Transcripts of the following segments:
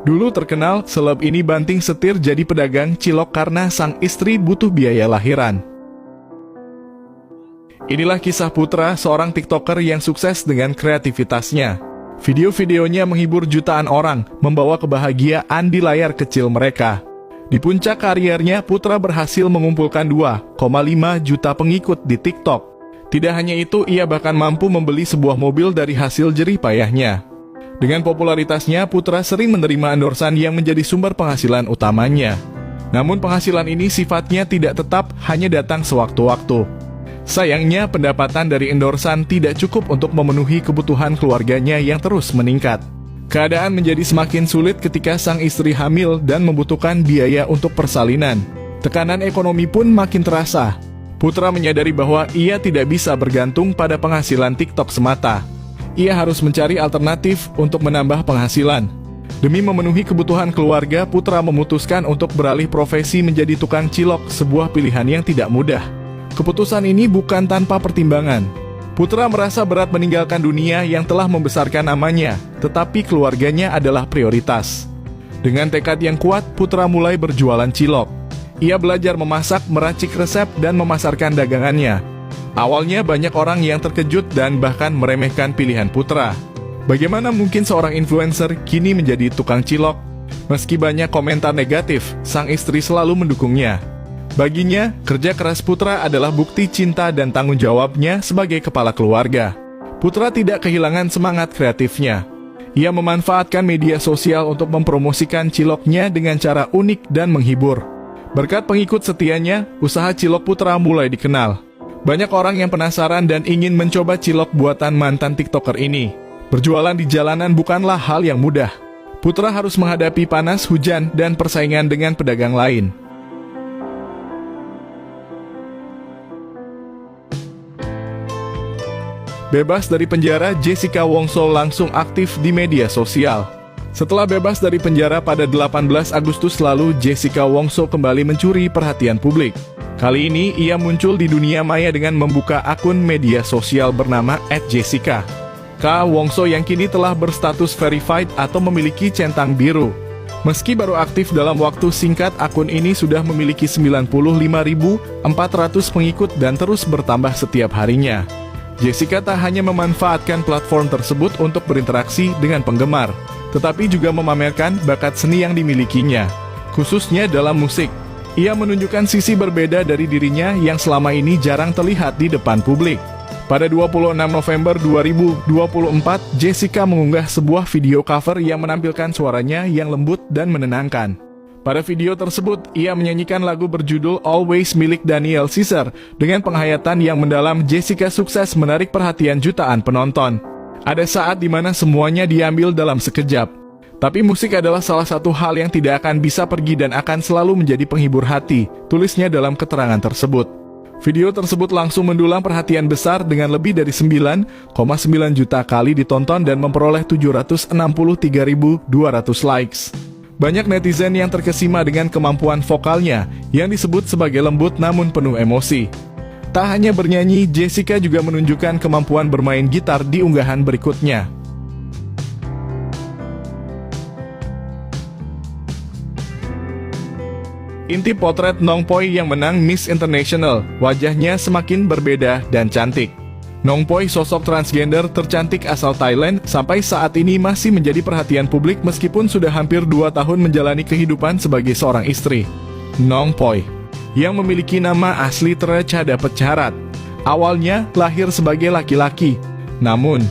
Dulu terkenal, seleb ini banting setir jadi pedagang cilok karena sang istri butuh biaya lahiran. Inilah kisah Putra, seorang TikToker yang sukses dengan kreativitasnya. Video-videonya menghibur jutaan orang, membawa kebahagiaan di layar kecil mereka. Di puncak karirnya, Putra berhasil mengumpulkan 2,5 juta pengikut di TikTok. Tidak hanya itu, ia bahkan mampu membeli sebuah mobil dari hasil jerih payahnya. Dengan popularitasnya, Putra sering menerima endorsan yang menjadi sumber penghasilan utamanya. Namun penghasilan ini sifatnya tidak tetap, hanya datang sewaktu-waktu. Sayangnya, pendapatan dari endorsan tidak cukup untuk memenuhi kebutuhan keluarganya yang terus meningkat. Keadaan menjadi semakin sulit ketika sang istri hamil dan membutuhkan biaya untuk persalinan. Tekanan ekonomi pun makin terasa. Putra menyadari bahwa ia tidak bisa bergantung pada penghasilan TikTok semata. Ia harus mencari alternatif untuk menambah penghasilan. Demi memenuhi kebutuhan keluarga, Putra memutuskan untuk beralih profesi menjadi tukang cilok, sebuah pilihan yang tidak mudah. Keputusan ini bukan tanpa pertimbangan. Putra merasa berat meninggalkan dunia yang telah membesarkan namanya, tetapi keluarganya adalah prioritas. Dengan tekad yang kuat, Putra mulai berjualan cilok. Ia belajar memasak, meracik resep, dan memasarkan dagangannya. Awalnya banyak orang yang terkejut dan bahkan meremehkan pilihan Putra. Bagaimana mungkin seorang influencer kini menjadi tukang cilok? Meski banyak komentar negatif, sang istri selalu mendukungnya. Baginya, kerja keras Putra adalah bukti cinta dan tanggung jawabnya sebagai kepala keluarga. Putra tidak kehilangan semangat kreatifnya. Ia memanfaatkan media sosial untuk mempromosikan ciloknya dengan cara unik dan menghibur. Berkat pengikut setianya, usaha cilok Putra mulai dikenal. Banyak orang yang penasaran dan ingin mencoba cilok buatan mantan TikToker ini. Berjualan di jalanan bukanlah hal yang mudah. Putra harus menghadapi panas, hujan, dan persaingan dengan pedagang lain. Bebas dari penjara, Jessica Wongso langsung aktif di media sosial. Setelah bebas dari penjara pada 18 Agustus lalu, Jessica Wongso kembali mencuri perhatian publik. Kali ini, ia muncul di dunia maya dengan membuka akun media sosial bernama @Jessica K. Wongso yang kini telah berstatus verified atau memiliki centang biru. Meski baru aktif dalam waktu singkat, akun ini sudah memiliki 95.400 pengikut dan terus bertambah setiap harinya. Jessica tak hanya memanfaatkan platform tersebut untuk berinteraksi dengan penggemar, tetapi juga memamerkan bakat seni yang dimilikinya, khususnya dalam musik. Ia menunjukkan sisi berbeda dari dirinya yang selama ini jarang terlihat di depan publik. Pada 26 November 2024, Jessica mengunggah sebuah video cover yang menampilkan suaranya yang lembut dan menenangkan. Pada video tersebut, ia menyanyikan lagu berjudul Always milik Daniel Caesar dengan penghayatan yang mendalam. Jessica sukses menarik perhatian jutaan penonton. Ada saat di mana semuanya diambil dalam sekejap. Tapi musik adalah salah satu hal yang tidak akan bisa pergi dan akan selalu menjadi penghibur hati, tulisnya dalam keterangan tersebut. Video tersebut langsung mendulang perhatian besar dengan lebih dari 9,9 juta kali ditonton dan memperoleh 763.200 likes. Banyak netizen yang terkesima dengan kemampuan vokalnya yang disebut sebagai lembut namun penuh emosi. Tak hanya bernyanyi, Jessica juga menunjukkan kemampuan bermain gitar di unggahan berikutnya. Intip potret Nong Poi yang menang Miss International, wajahnya semakin berbeda dan cantik. Nong Poi, sosok transgender tercantik asal Thailand, sampai saat ini masih menjadi perhatian publik meskipun sudah hampir 2 tahun menjalani kehidupan sebagai seorang istri. Nong Poi, yang memiliki nama asli Trecada Pecarat, awalnya lahir sebagai laki-laki. Namun,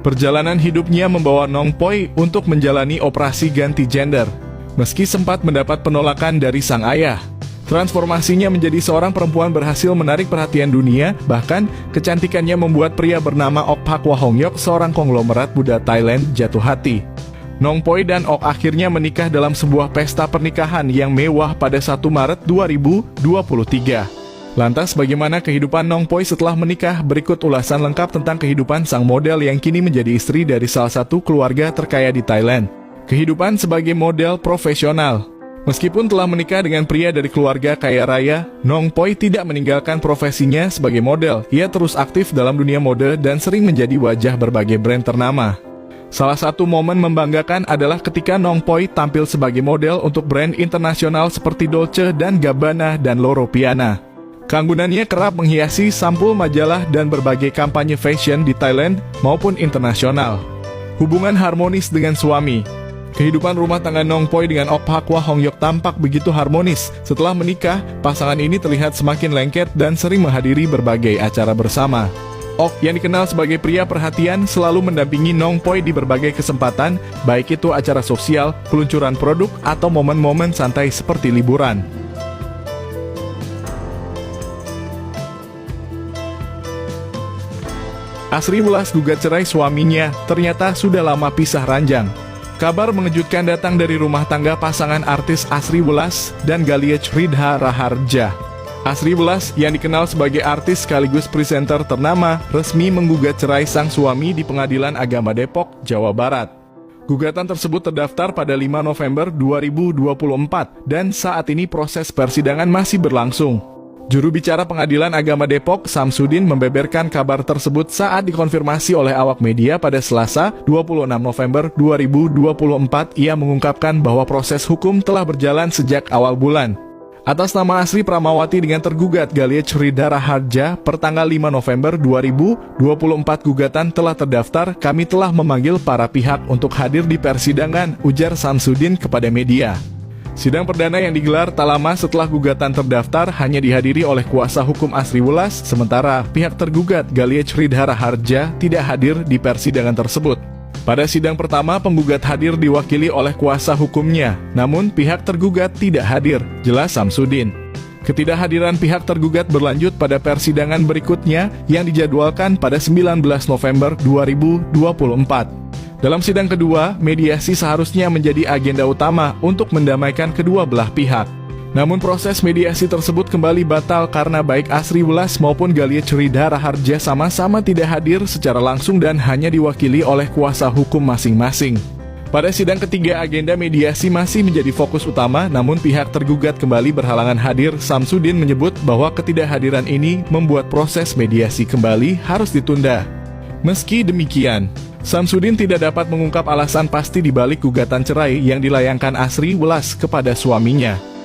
perjalanan hidupnya membawa Nong Poi untuk menjalani operasi ganti gender. Meski sempat mendapat penolakan dari sang ayah, transformasinya menjadi seorang perempuan berhasil menarik perhatian dunia. Bahkan, kecantikannya membuat pria bernama Ok Phak Wahongyok, seorang konglomerat Buddha Thailand, jatuh hati. Nong Poi dan Ok akhirnya menikah dalam sebuah pesta pernikahan yang mewah pada 1 Maret 2023. Lantas, bagaimana kehidupan Nong Poi setelah menikah? Berikut ulasan lengkap tentang kehidupan sang model yang kini menjadi istri dari salah satu keluarga terkaya di Thailand. Kehidupan sebagai model profesional. Meskipun telah menikah dengan pria dari keluarga kaya raya, Nong Poi tidak meninggalkan profesinya sebagai model. Ia terus aktif dalam dunia mode dan sering menjadi wajah berbagai brand ternama. Salah satu momen membanggakan adalah ketika Nongpoi tampil sebagai model untuk brand internasional seperti Dolce & Gabbana dan Loro Piana. Keanggunannya kerap menghiasi sampul majalah dan berbagai kampanye fashion di Thailand maupun internasional. Hubungan harmonis dengan suami. Kehidupan rumah tangga Nongpoi dengan Ok Hwa Hongyok tampak begitu harmonis. Setelah menikah, pasangan ini terlihat semakin lengket dan sering menghadiri berbagai acara bersama. Ok yang dikenal sebagai pria perhatian selalu mendampingi Nongpoi di berbagai kesempatan, baik itu acara sosial, peluncuran produk, atau momen-momen santai seperti liburan. Asri Welas gugat cerai suaminya, ternyata sudah lama pisah ranjang. Kabar mengejutkan datang dari rumah tangga pasangan artis Asri Welas dan Galiech Ridha Raharja. Asri Welas yang dikenal sebagai artis sekaligus presenter ternama resmi menggugat cerai sang suami di Pengadilan Agama Depok, Jawa Barat. Gugatan tersebut terdaftar pada 5 November 2024 dan saat ini proses persidangan masih berlangsung. Juru bicara Pengadilan Agama Depok, Samsudin, membeberkan kabar tersebut saat dikonfirmasi oleh awak media pada Selasa, 26 November 2024. Ia mengungkapkan bahwa proses hukum telah berjalan sejak awal bulan. Atas nama Asri Pramawati dengan tergugat Galiech Ridha Raharja, pertanggal 5 November 2024 gugatan telah terdaftar, kami telah memanggil para pihak untuk hadir di persidangan, ujar Samsudin kepada media. Sidang perdana yang digelar tak lama setelah gugatan terdaftar hanya dihadiri oleh kuasa hukum Asri Welas, sementara pihak tergugat Galiech Ridha Raharja tidak hadir di persidangan tersebut. Pada sidang pertama, penggugat hadir diwakili oleh kuasa hukumnya, namun pihak tergugat tidak hadir, jelas Samsudin. Ketidakhadiran pihak tergugat berlanjut pada persidangan berikutnya yang dijadwalkan pada 19 November 2024. Dalam sidang kedua, mediasi seharusnya menjadi agenda utama untuk mendamaikan kedua belah pihak. Namun proses mediasi tersebut kembali batal karena baik Asri Welas maupun Galiech Ridha Raharja sama-sama tidak hadir secara langsung dan hanya diwakili oleh kuasa hukum masing-masing. Pada sidang ketiga, agenda mediasi masih menjadi fokus utama, namun pihak tergugat kembali berhalangan hadir. Samsudin menyebut bahwa ketidakhadiran ini membuat proses mediasi kembali harus ditunda. Meski demikian, Samsudin tidak dapat mengungkap alasan pasti di balik gugatan cerai yang dilayangkan Asri Welas kepada suaminya.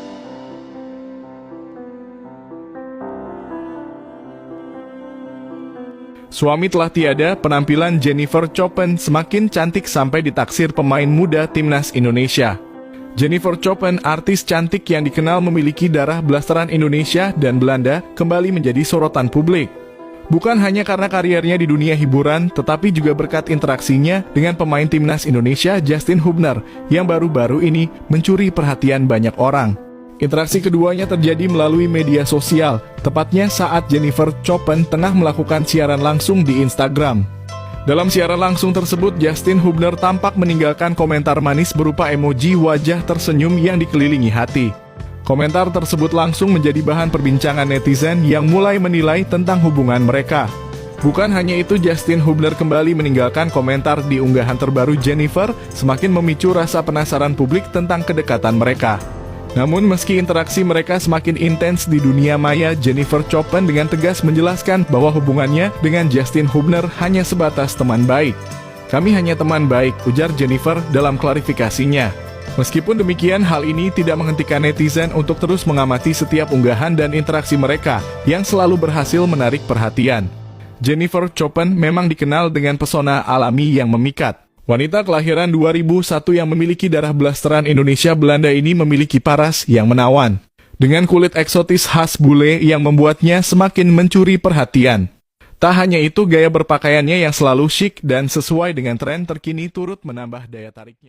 Suami telah tiada, penampilan Jennifer Chopin semakin cantik sampai ditaksir pemain muda Timnas Indonesia. Jennifer Chopin, artis cantik yang dikenal memiliki darah blasteran Indonesia dan Belanda, kembali menjadi sorotan publik. Bukan hanya karena karirnya di dunia hiburan, tetapi juga berkat interaksinya dengan pemain Timnas Indonesia Justin Hubner yang baru-baru ini mencuri perhatian banyak orang. Interaksi keduanya terjadi melalui media sosial, tepatnya saat Jennifer Chopin tengah melakukan siaran langsung di Instagram. Dalam siaran langsung tersebut, Justin Hubner tampak meninggalkan komentar manis berupa emoji wajah tersenyum yang dikelilingi hati. Komentar tersebut langsung menjadi bahan perbincangan netizen yang mulai menilai tentang hubungan mereka. Bukan hanya itu, Justin Hubner kembali meninggalkan komentar di unggahan terbaru Jennifer, semakin memicu rasa penasaran publik tentang kedekatan mereka. Namun meski interaksi mereka semakin intens di dunia maya, Jennifer Chopin dengan tegas menjelaskan bahwa hubungannya dengan Justin Hubner hanya sebatas teman baik. Kami hanya teman baik, ujar Jennifer dalam klarifikasinya. Meskipun demikian, hal ini tidak menghentikan netizen untuk terus mengamati setiap unggahan dan interaksi mereka yang selalu berhasil menarik perhatian. Jennifer Chopin memang dikenal dengan pesona alami yang memikat. Wanita kelahiran 2001 yang memiliki darah blasteran Indonesia Belanda ini memiliki paras yang menawan, dengan kulit eksotis khas bule yang membuatnya semakin mencuri perhatian. Tak hanya itu, gaya berpakaiannya yang selalu syik dan sesuai dengan tren terkini turut menambah daya tariknya.